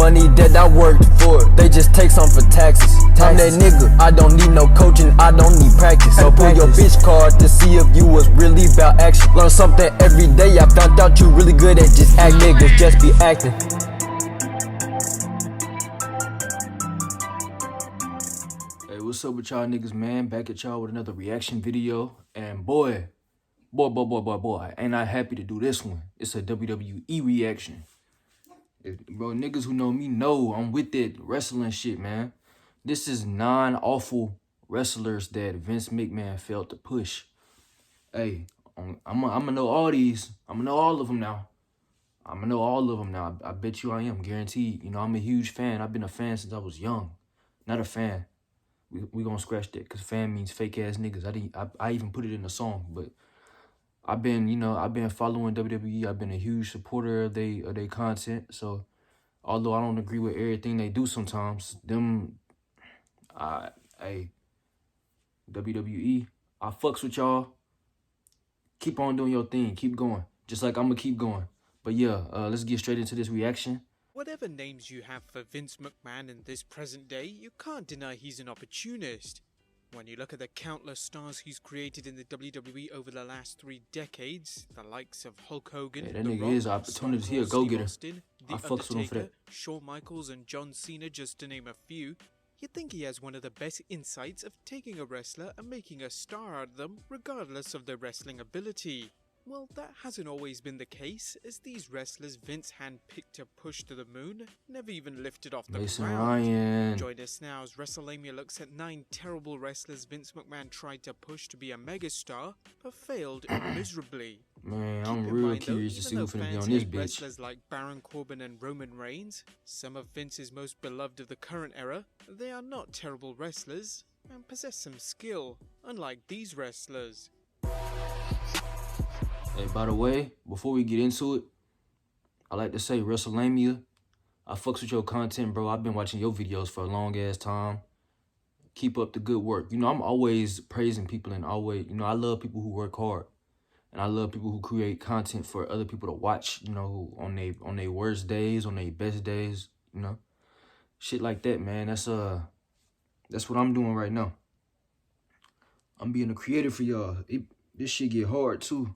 money that I worked for, they just take some for taxes. I'm that nigga, I don't need no coaching, I don't need practice. So pull your bitch card to see if you was really about action. Learn something every day, I found out you really good at just act. Niggas just be acting. Hey, what's up with y'all niggas, man? Back at y'all with another reaction video. And boy, ain't I happy to do this one. It's a WWE reaction. Bro, niggas who know me know I'm with that wrestling shit, man. This is 9 awful wrestlers that Vince McMahon failed to push. Hey, I'm gonna know all these. I'm gonna know all of them now. I bet you I am, guaranteed. You know, I'm a huge fan. I've been a fan since I was young. Not a fan. We gonna scratch that, because fan means fake ass niggas. I even put it in a song, but I've been following WWE. I've been a huge supporter of they content. So although I don't agree with everything they do sometimes, hey, WWE, I fucks with y'all. Keep on doing your thing. Keep going. Just like I'm gonna keep going. But yeah, let's get straight into this reaction. Whatever names you have for Vince McMahon in this present day, you can't deny he's an opportunist. When you look at the countless stars he's created in the WWE over the last 3 decades, the likes of Hulk Hogan, that nigga is opportunity. He a go-getter. I fucks with him for that. Shawn Michaels and John Cena, just to name a few, you'd think he has one of the best insights of taking a wrestler and making a star out of them, regardless of their wrestling ability. Well, that hasn't always been the case, as these wrestlers Vince handpicked to push to the moon never even lifted off the ground. Ryan. Join us now as WrestleMania looks at 9 terrible wrestlers Vince McMahon tried to push to be a megastar, but failed miserably. Man, I'm real curious to see who's gonna be on this bitch. Wrestlers like Baron Corbin and Roman Reigns, some of Vince's most beloved of the current era, they are not terrible wrestlers and possess some skill, unlike these wrestlers. Hey, by the way, before we get into it, I like to say WrestleMania, I fucks with your content, bro. I've been watching your videos for a long ass time. Keep up the good work. You know, I'm always praising people, and always, you know, I love people who work hard. And I love people who create content for other people to watch, you know, on their worst days, on their best days, you know. Shit like that, man. That's what I'm doing right now. I'm being a creator for y'all. This shit get hard too.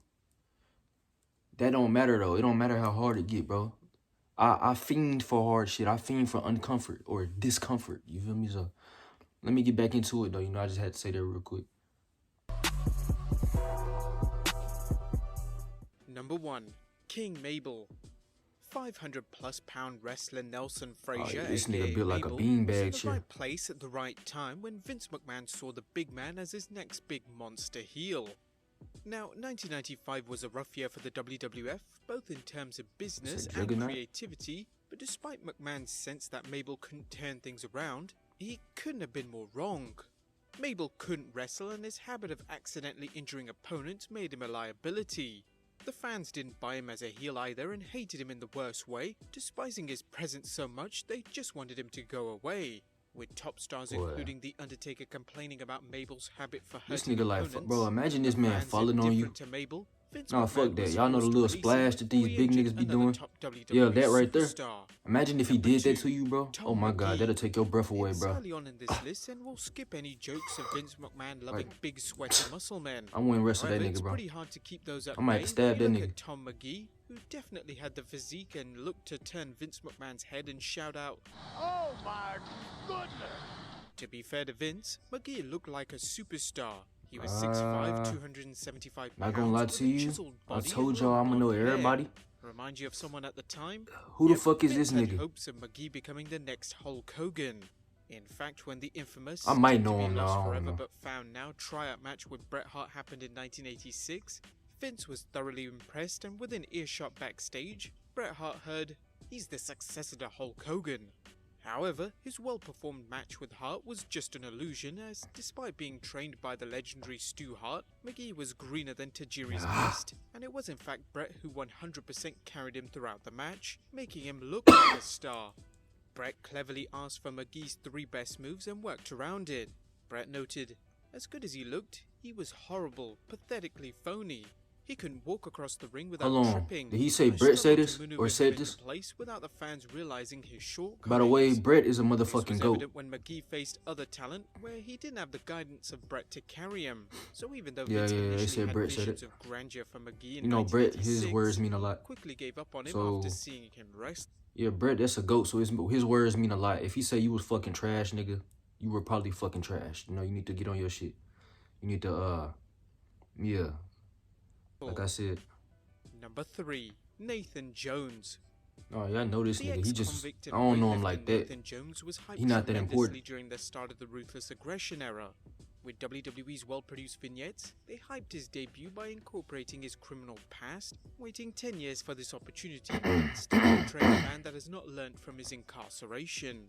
That don't matter though. It don't matter how hard it get, bro. I fiend for hard shit. I fiend for uncomfort or discomfort. You feel me? So let me get back into it though. You know, I just had to say that real quick. Number 1, King Mabel. 500+ pound wrestler Nelson Frazier, this nigga built like a beanbag, was in the right place at the right time when Vince McMahon saw the big man as his next big monster heel. Now, 1995 was a rough year for the WWF, both in terms of business and creativity, but despite McMahon's sense that Mabel couldn't turn things around, he couldn't have been more wrong. Mabel couldn't wrestle, and his habit of accidentally injuring opponents made him a liability. The fans didn't buy him as a heel either and hated him in the worst way, despising his presence so much they just wanted him to go away. With top stars including The Undertaker complaining about Mabel's habit for hurting opponents, bro, imagine this man falling on you. To Mabel, Nah, fuck that. Y'all know the little splash that these big niggas be doing? Yeah, that right there. Imagine if he did that to you, bro. Oh my God, that'll take your breath away, bro. Early on in this list, and we'll skip any jokes of Vince McMahon loving big sweaty muscle men. I wouldn't wrestle that nigga, It's bro. pretty hard to keep those at I might stab that nigga. Tom McGee, who definitely had the physique and looked to turn Vince McMahon's head and shout out, "Oh my goodness!" To be fair to Vince, McGee looked like a superstar. He was 6'5", 275 pounds. Not gonna lie to you, I told y'all I'm gonna know everybody. Remind you of someone at the time? Who the fuck is this Vince nigga? had hopes of McGee becoming the next Hulk Hogan. In fact, when the infamous, I might know him now. forever but found now tryout match with Bret Hart happened in 1986, Vince was thoroughly impressed, and within earshot backstage, Bret Hart heard, "He's the successor to Hulk Hogan." However, his well-performed match with Hart was just an illusion, as despite being trained by the legendary Stu Hart, McGee was greener than Tajiri's beast, and it was in fact Bret who 100% carried him throughout the match, making him look like a star. Bret cleverly asked for McGee's 3 best moves and worked around it. Bret noted, "As good as he looked, he was horrible, pathetically phony. He couldn't walk across the ring without Hold on. tripping. Did he say and Brett said struggled this to maneuver or him said into this? place without the fans realizing his shortcomings. By the way, Brett is a This motherfucking was goat. evident when McGee faced other talent where he didn't have the guidance of Brett to carry him. So even though Yeah, Vince they initially said had Brett said visions it. of grandeur for McGee in You know, Brett, his 1996, words mean a lot. quickly gave up on him So, after seeing him rest. yeah, Brett, that's a goat, so his words mean a lot. If he say you was fucking trash, nigga, you were probably fucking trash. You know, you need to get on your shit. You need to, yeah. Like I said. Number 3, Nathan Jones. Oh, yeah, I know this The nigga. He just, ex-convict I and don't know him weightlifter like that. Nathan Jones was hyped He not that tremendously important. during the start of the Ruthless Aggression era. With WWE's well-produced vignettes, they hyped his debut by incorporating his criminal past, waiting 10 years for this opportunity, and still portraying a man that has not learnt from his incarceration.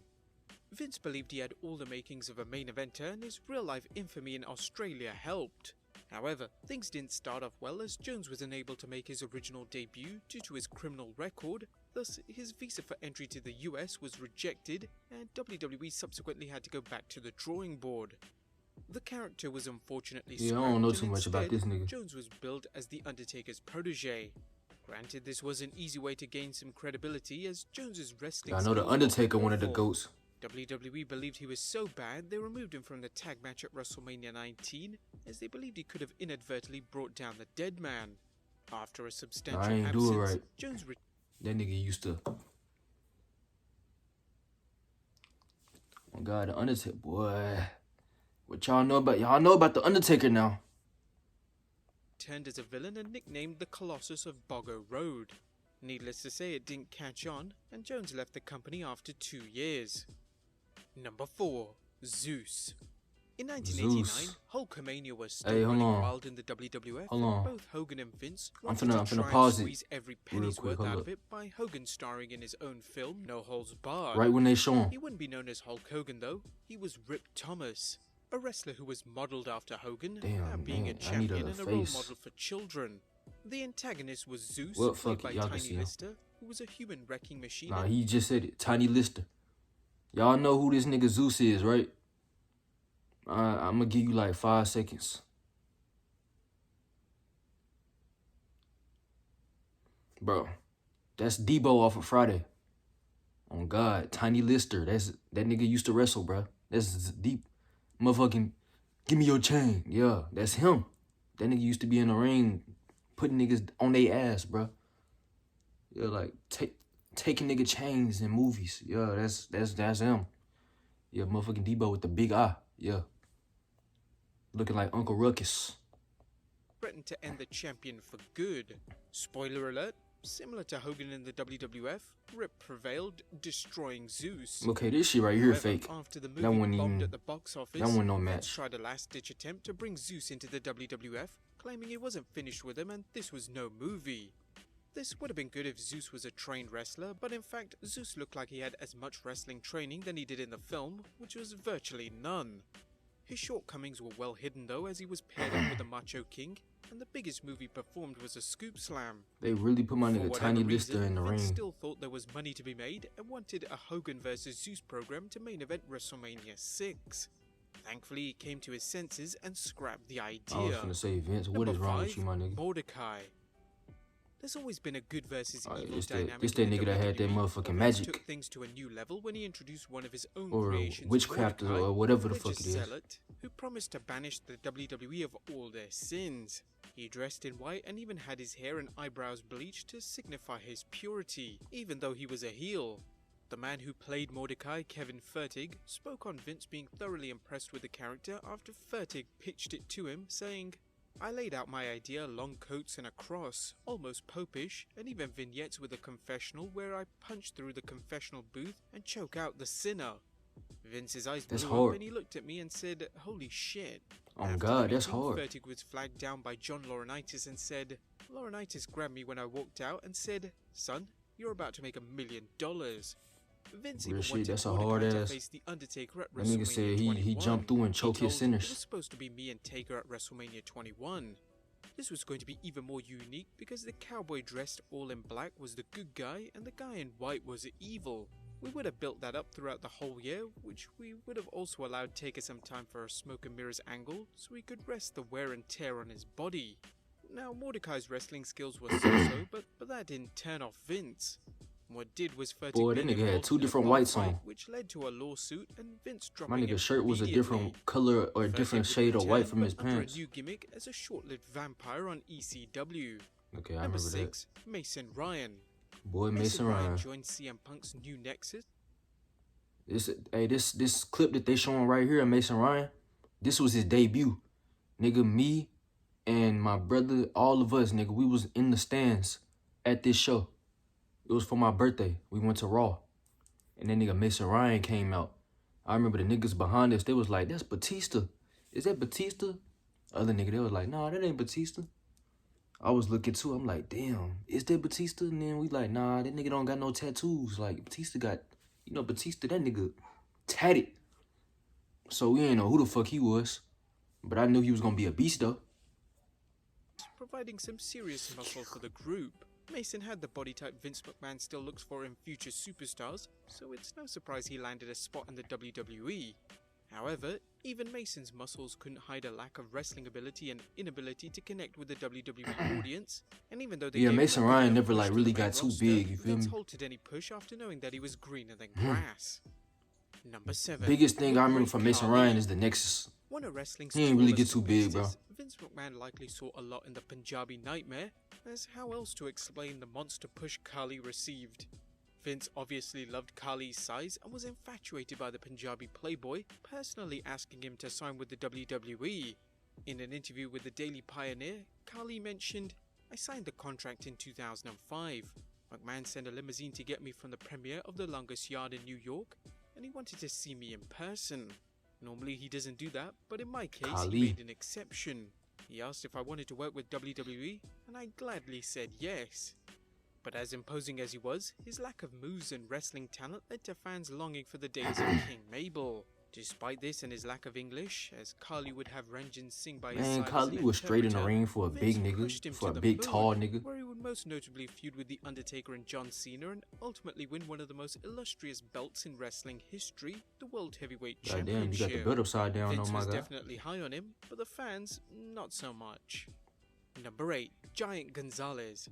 Vince believed he had all the makings of a main eventer, and his real-life infamy in Australia helped. However, things didn't start off well as Jones was unable to make his original debut due to his criminal record, thus his visa for entry to the US was rejected, and WWE subsequently had to go back to the drawing board. The character was unfortunately Yeah, I scrapped, don't know and too much about instead, this nigga. Jones was billed as The Undertaker's protege. Granted, this was an easy way to gain some credibility as Jones's wrestling I know the skills were Undertaker, one of the awful. goats. WWE believed he was so bad they removed him from the tag match at WrestleMania 19 as they believed he could have inadvertently brought down the dead man. After a substantial I ain't absence, do it right. Jones That nigga used to. Oh God, the Undertaker, boy. What y'all know about? Y'all know about the Undertaker now. returned as a villain and nicknamed the Colossus of Boggo Road. Needless to say, it didn't catch on, and Jones left the company after 2 years. Number 4. Zeus. In 1989, Zeus. Hulkamania was still Hey, hold running on. wild in the WWF, Hold on. and both Hogan and Vince I'm wanted finna to try and pause it squeeze every real penny's quick, worth hold out up. of it by Hogan starring in his own film, No Holds Barred. Right when they show him. He wouldn't be known as Hulk Hogan though, he was Rip Thomas, a wrestler who was modelled after Hogan, Damn, now being man, a I need champion a and a role face. model for children. The antagonist was Zeus, Well, played fuck by it, y'all can Tiny see him. Lister, who was a human wrecking machine. Nah, he just said it. Tiny Lister. Y'all know who this nigga Zeus is, right? I'm gonna give you like 5 seconds. Bro, that's Debo off of Friday. On God, Tiny Lister. That nigga used to wrestle, bro. That's deep. Motherfucking, give me your chain. Yeah, that's him. That nigga used to be in the ring, putting niggas on their ass, bro. Yeah, like taking nigga chains in movies. Yeah, that's him. Yeah, motherfucking Debo with the big eye. Yeah. Looking like Uncle Ruckus. Threatened to end the champion for good. Spoiler alert, similar to Hogan in the WWF, Rip prevailed, destroying Zeus. Okay, this shit right here However, fake. after the That movie wasn't bombed even- at the box office, that wasn't no Vince match. tried a last-ditch attempt to bring Zeus into the WWF, claiming he wasn't finished with him and this was no movie. This would have been good if Zeus was a trained wrestler, but in fact, Zeus looked like he had as much wrestling training than he did in the film, which was virtually none. His shortcomings were well hidden though, as he was paired up with the Macho King, and the biggest move he performed was a scoop slam. They really put my For nigga whatever Tiny Lister reason, in the Vince ring. still thought there was money to be made and wanted a Hogan vs Zeus program to main event WrestleMania 6. Thankfully, he came to his senses and scrapped the idea. I was finna say, Vince, what Number is wrong 5, with you, my nigga? Mordecai. There's always been a good versus evil This dynamic. that in the nigga that had that WWE, motherfucking but Vince magic. took things to a new level when he introduced one of his own Or creations, witchcraft or Mordecai, whatever the a fuck it religious is. zealot who promised to banish the WWE of all their sins. He dressed in white and even had his hair and eyebrows bleached to signify his purity, even though he was a heel. The man who played Mordecai, Kevin Fertig, spoke on Vince being thoroughly impressed with the character after Fertig pitched it to him, saying, "I laid out my idea, long coats and a cross, almost popish, and even vignettes with a confessional where I punch through the confessional booth and choke out the sinner." Vince's eyes That's blew hard. up and he looked at me and said, "Holy shit." Oh After God, the that's meeting, hard. Fertig was flagged down by John Laurinaitis and said, "Laurinaitis grabbed me when I walked out and said, 'Son, you're about to make $1 million.'" Vince Real even shit, wanted that's a Mordecai hard to ass- face the Undertaker at That nigga WrestleMania said 21. he jumped through and choked his He told, "It sinners. was supposed to be me and Taker at WrestleMania 21. This was going to be even more unique because the cowboy dressed all in black was the good guy and the guy in white was evil. We would have built that up throughout the whole year, which we would have also allowed Taker some time for a smoke and mirrors angle so he could rest the wear and tear on his body. Now, Mordecai's wrestling skills were so-so, but that didn't turn off Vince. What did was Furtick Boy, that being nigga had involved two in a different bar whites fight, on. which led to a lawsuit and Vince My dropping nigga's him shirt was a immediately. different color or a Furtick different would shade of white return, from his but under pants. a new gimmick as a short-lived vampire on ECW. Okay, I Number remember 6, Mason Ryan. that. Boy, Mason Ryan. joined CM Punk's new Nexus. This clip that they showing right here of Mason Ryan, this was his debut. Nigga, me and my brother, all of us, nigga, we was in the stands at this show. It was for my birthday. We went to Raw. And then nigga Mason Ryan came out. I remember the niggas behind us, they was like, that's Batista. Is that Batista? Other nigga, they was like, nah, that ain't Batista. I was looking too, I'm like, damn, is that Batista? And then we like, nah, that nigga don't got no tattoos. Like, Batista got, you know, Batista, that nigga tatted. So we ain't know who the fuck he was. But I knew he was gonna be a beast though. Providing some serious muscle for the group. Mason had the body type Vince McMahon still looks for in future superstars, so it's no surprise he landed a spot in the WWE. However, even Mason's muscles couldn't hide a lack of wrestling ability and inability to connect with the WWE audience, and even though they Mason Ryan never like really got too big, you feel me? Vince halted any push after knowing that he was greener than grass. Number 7. Biggest thing I remember from Mason Ryan is the Nexus. When a wrestling He ain't really get too big, bro. Vince McMahon likely saw a lot in the Punjabi Nightmare, as how else to explain the monster push Khali received. Vince obviously loved Khali's size and was infatuated by the Punjabi playboy, personally asking him to sign with the WWE. In an interview with the Daily Pioneer, Khali mentioned, "I signed the contract in 2005. McMahon sent a limousine to get me from the premiere of The Longest Yard in New York, and he wanted to see me in person. Normally he doesn't do that, but in my case he made an exception. He asked if I wanted to work with WWE, and I gladly said yes." But as imposing as he was, his lack of moves and wrestling talent led to fans longing for the days of King Mabel. Despite this and his lack of English, as Khali would have Ranjan Singh by his side. Man, Khali was straight in the ring for a big nigga, for a big tall nigga. Where he would most notably feud with The Undertaker and John Cena and ultimately win one of the most illustrious belts in wrestling history, the World Heavyweight Championship. Damn, you got the belt upside down, Vince oh my was god. definitely high on him, but the fans, not so much. Number 8, Giant Gonzalez.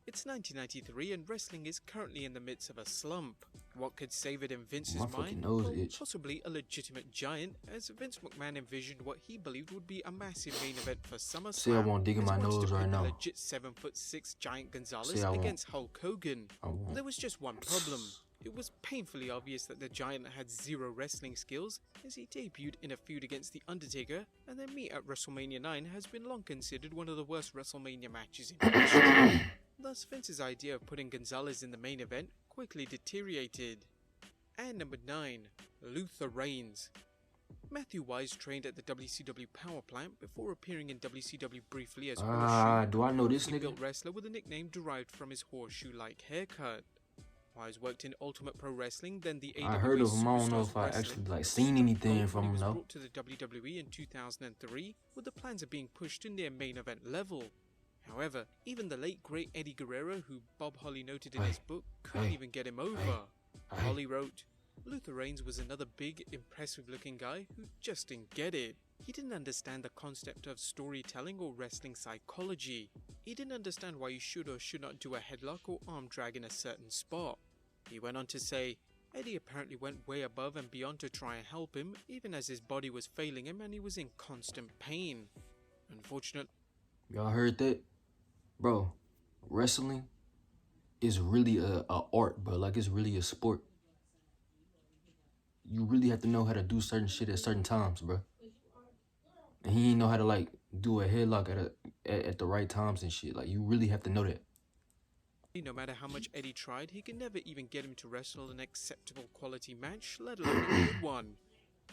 It's 1993 and wrestling is currently in the midst of a slump. What could save it in Vince's mind? Well, possibly a legitimate giant, as Vince McMahon envisioned what he believed would be a massive main event for SummerSlam. See, I won't dig in my nose right now. A legit 7'6" Giant Gonzalez against Hulk Hogan. There was just one problem. It was painfully obvious that the Giant had zero wrestling skills, as he debuted in a feud against The Undertaker, and their meet at WrestleMania 9 has been long considered one of the worst WrestleMania matches in history. Thus, Vince's idea of putting Gonzalez in the main event quickly deteriorated. And number 9, Luther Reigns. Matthew Wise trained at the WCW Power Plant before appearing in WCW briefly as Horseshoe, do I know this nigga? built wrestler with a nickname derived from his horseshoe-like haircut. Wise worked in Ultimate Pro Wrestling, then the AWA I heard of him. I don't know if I actually like seen anything from him though. He was though. brought to the WWE in 2003 with the plans of being pushed to near main event level. However, even the late great Eddie Guerrero, who Bob Holly noted in his book, couldn't even get him over. Holly wrote, "Luther Reigns was another big, impressive-looking guy who just didn't get it. He didn't understand the concept of storytelling or wrestling psychology. He didn't understand why you should or should not do a headlock or arm drag in a certain spot." He went on to say, Eddie apparently went way above and beyond to try and help him, even as his body was failing him and he was in constant pain. Unfortunately, y'all heard that? Bro, wrestling is really a art, bro. Like, it's really a sport. You really have to know how to do certain shit at certain times, bro. And he ain't know how to, like, do a headlock at the right times and shit. Like, you really have to know that. no matter how much Eddie tried, he could never even get him to wrestle an acceptable quality match, let alone a good one.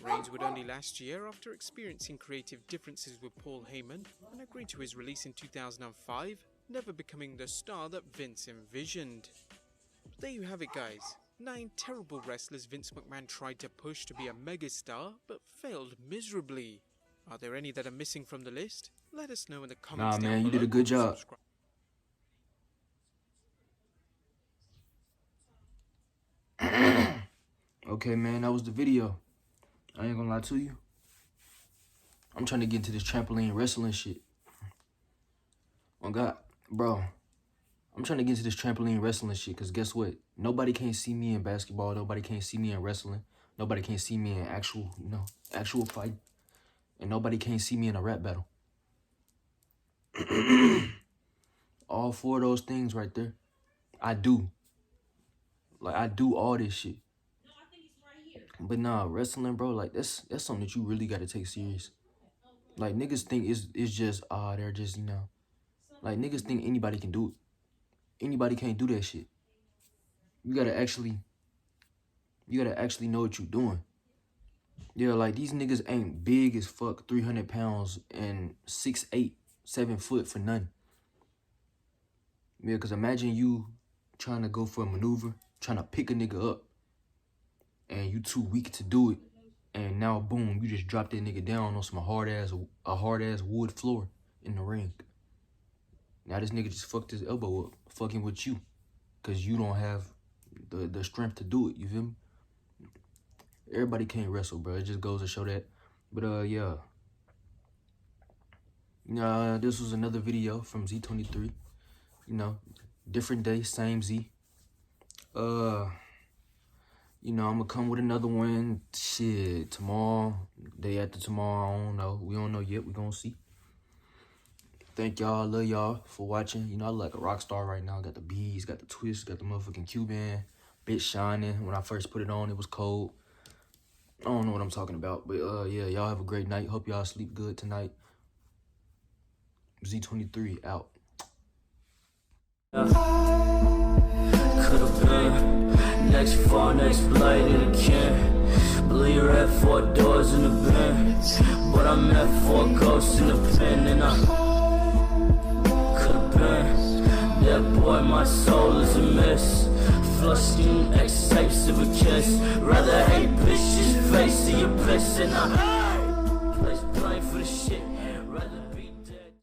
Reigns would only last year after experiencing creative differences with Paul Heyman and agreed to his release in 2005, never becoming the star that Vince envisioned. But there you have it, guys. 9 terrible wrestlers Vince McMahon tried to push to be a megastar, but failed miserably. Are there any that are missing from the list? Let us know in the comments down man, you below. did a good job. Okay, man, that was the video. I ain't gonna lie to you. I'm trying to get into this trampoline wrestling shit. Oh God, bro. I'm trying to get into this trampoline wrestling shit, because guess what? Nobody can't see me in basketball. Nobody can't see me in wrestling. Nobody can't see me in actual, actual fight. And nobody can't see me in a rap battle. All 4 of those things right there, I do. Like, I do all this shit. But nah, wrestling, bro, like, that's something that you really got to take serious. Like, niggas think it's just, they're just, like, niggas think anybody can do it. Anybody can't do that shit. You gotta actually know what you're doing. Yeah, like, these niggas ain't big as fuck, 300 pounds and 6'8", 7 foot for nothing. Yeah, because imagine you trying to go for a maneuver, trying to pick a nigga up, and you too weak to do it, and now, boom, you just drop that nigga down on some hard-ass wood floor in the ring. Now this nigga just fucked his elbow up, fucking with you, because you don't have the strength to do it, you feel me? Everybody can't wrestle, bro. It just goes to show that. But, yeah. This was another video from Z23. Different day, same Z. I'm gonna come with another one. Shit, tomorrow, day after tomorrow, I don't know. We don't know yet. We gonna see. Thank y'all. Love y'all for watching. I look like a rock star right now. Got the beads, got the twists, got the motherfucking Cuban. Bit shining. When I first put it on, it was cold. I don't know what I'm talking about. But, yeah, y'all have a great night. Hope y'all sleep good tonight. Z23 out. Could've been next fall, next blight in the can. Believe you're at 4 doors in the bin, but I met 4 ghosts in the pen, and I could've been that boy. My soul is a mess. Flushing X types of a kiss. Rather hate bitches, face of your bliss, and I